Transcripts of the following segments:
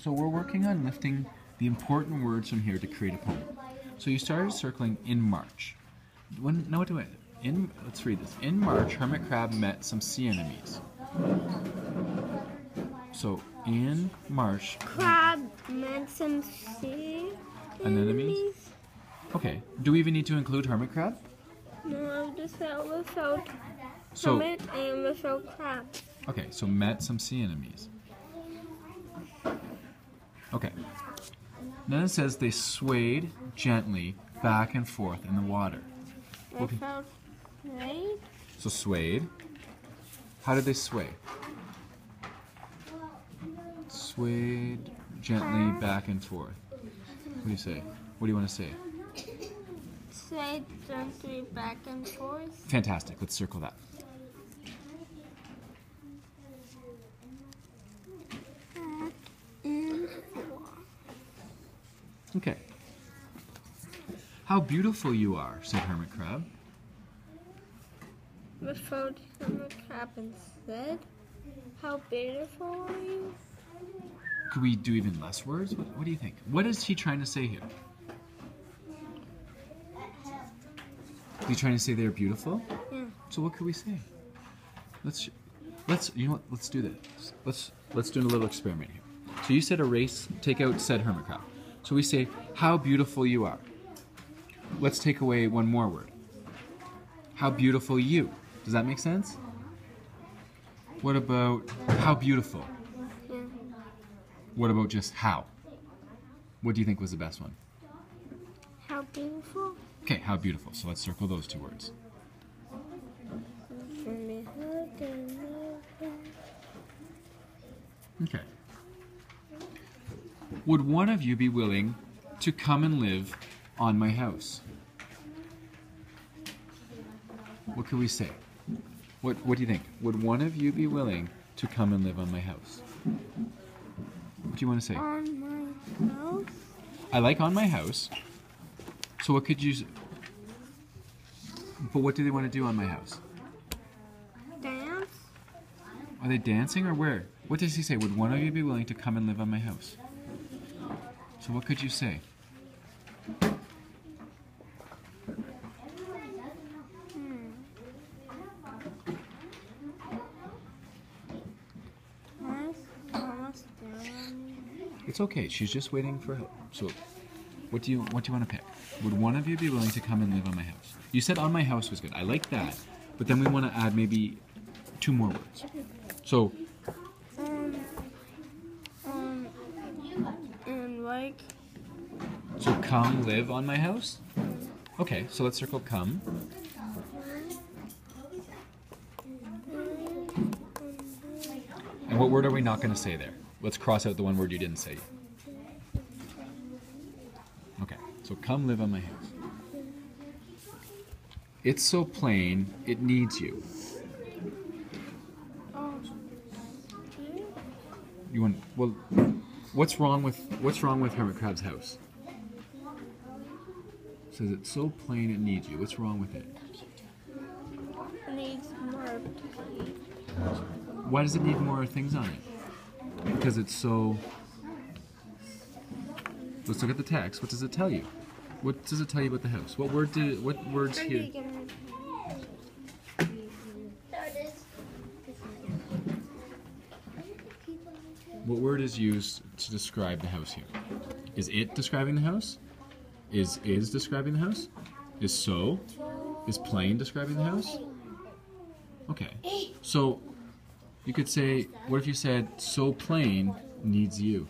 So we're working on lifting the important words from here to create a poem. So you started circling in March. Let's read this. In March, Hermit Crab met some sea anemones. So in March, Crab met some sea anemones. Okay. Do we even need to include hermit crab? No, just without So hermit and without crab. okay. So met some sea anemones. Okay. Then it says they swayed gently back and forth in the water. Without swayed? So swayed. How did they sway? Swayed gently back and forth. What do you say? What do you want to say? Swayed gently back and forth. Fantastic. Let's circle that. Back and forth. Okay. How beautiful you are, said Hermit Crab. Without hermit crab instead. How beautiful are you? Could we do even less words? What do you think? What is he trying to say here? Is he trying to say they're beautiful? Yeah. So what could we say? Let's you know what? Let's do this. Let's do a little experiment here. So you said erase, take out said hermit crab. So we say how beautiful you are. Let's take away one more word. How beautiful you. Does that make sense? What about how beautiful? Yeah. What about just how? What do you think was the best one? How beautiful? Okay, how beautiful. So let's circle those two words. Okay. Would one of you be willing to come and live on my house? What could we say? What do you think? Would one of you be willing to come and live on my house? What do you want to say? On my house? I like on my house. So what could you... But what do they want to do on my house? Dance? Are they dancing or where? What does he say? Would one of you be willing to come and live on my house? So what could you say? It's okay. She's just waiting for help. So, what do you want to pick? Would one of you be willing to come and live on my house? You said on my house was good. I like that, but then we want to add maybe 2 more words. So, and like. So come live on my house. Okay. So let's circle come. And what word are we not going to say there? Let's cross out the one word you didn't say. Okay, so come live on my house. It's so plain, it needs you. You want, well, what's wrong with Hermit Crab's house? It says it's so plain it needs you. What's wrong with it? It needs more. Why does it need more things on it? Because it's so... Let's look at the text. What does it tell you? What does it tell you about the house? What words here? What word is used to describe the house here? Is it describing the house? Is describing the house? Is so? Is plain describing the house? Okay. So you could say, what if you said, so plain needs you?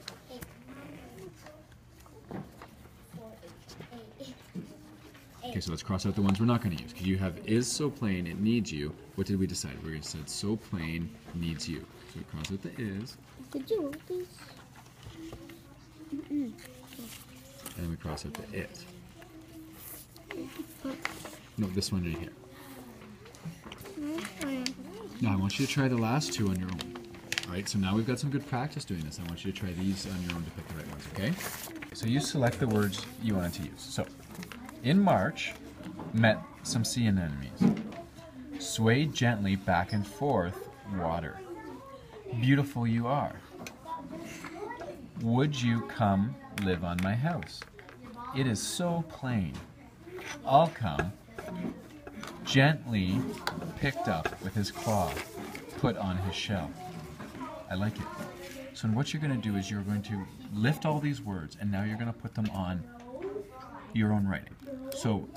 Okay, so let's cross out the ones we're not going to use. Because you have is so plain, it needs you. What did we decide? We're going to say so plain needs you. So we cross out the is. Did you want these? And we cross out the it. No, this one right here. Now I want you to try the last 2 on your own. Alright, so now we've got some good practice doing this. I want you to try these on your own to pick the right ones, okay? So you select the words you wanted to use. So, in March, met some sea anemones. Swayed gently back and forth, water. Beautiful you are. Would you come live on my house? It is so plain. I'll come. Gently picked up with his claw, put on his shell. I like it. So what you're going to do is you're going to lift all these words, and now you're going to put them on your own writing. So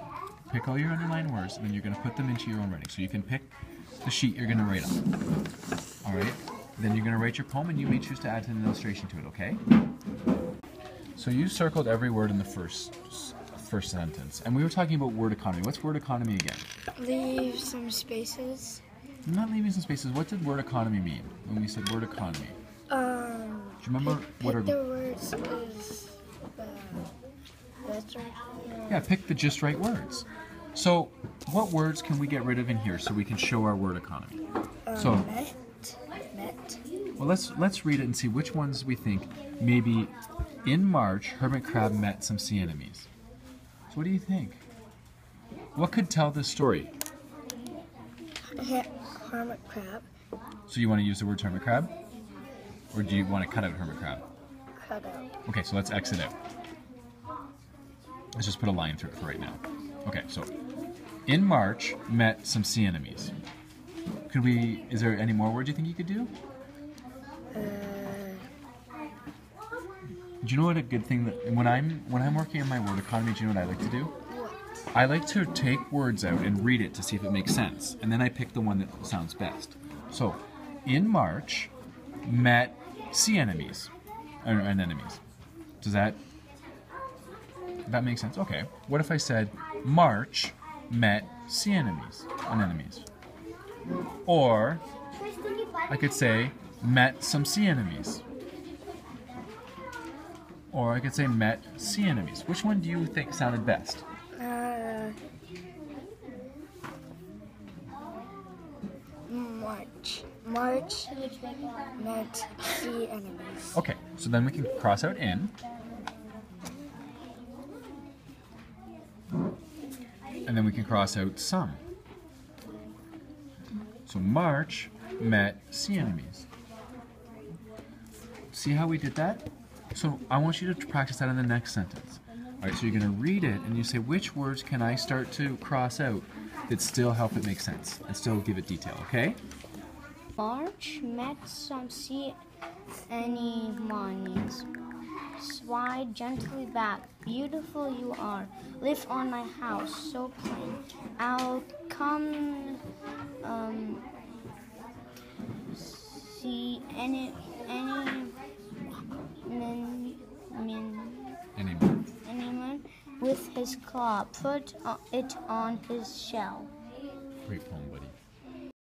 pick all your underlined words, and then you're going to put them into your own writing. So you can pick the sheet you're going to write on. All right? Then you're going to write your poem, and you may choose to add an illustration to it, okay? So you circled every word in the first sentence. And we were talking about word economy. What's word economy again? Leave some spaces. I'm not leaving some spaces. What did word economy mean when we said word economy? Do you remember what our... the words is that's right. Yeah, pick the just right words. So what words can we get rid of in here so we can show our word economy? Met. Well, let's read it and see which ones we think. Maybe in March, Hermit Crab met some sea enemies. So what do you think? What could tell this story? Hermit crab. So you want to use the word hermit crab? Or do you want to cut out hermit crab? Cut out. Okay, so let's exit out. Let's just put a line through it for right now. Okay, so in March, met some sea enemies. Is there any more words you think you could do? Do you know what a good thing that when I'm working on my word economy, do you know what I like to do? What? I like to take words out and read it to see if it makes sense, and then I pick the one that sounds best. So, in March, met sea enemies, and enemies. Does that make sense? Okay. What if I said March met sea enemies and enemies? Or I could say met some sea enemies. Or I could say met sea enemies. Which one do you think sounded best? March met sea enemies. Okay, so then we can cross out in. And then we can cross out some. So March met sea enemies. See how we did that? So I want you to practice that in the next sentence. All right, so you're going to read it and you say, which words can I start to cross out that still help it make sense and still give it detail, okay? March met some sea anemones. Swide gently back. Beautiful you are. Live on my house, so plain. I'll come see anyone with his claw. Put it on his shell. Great poem, buddy.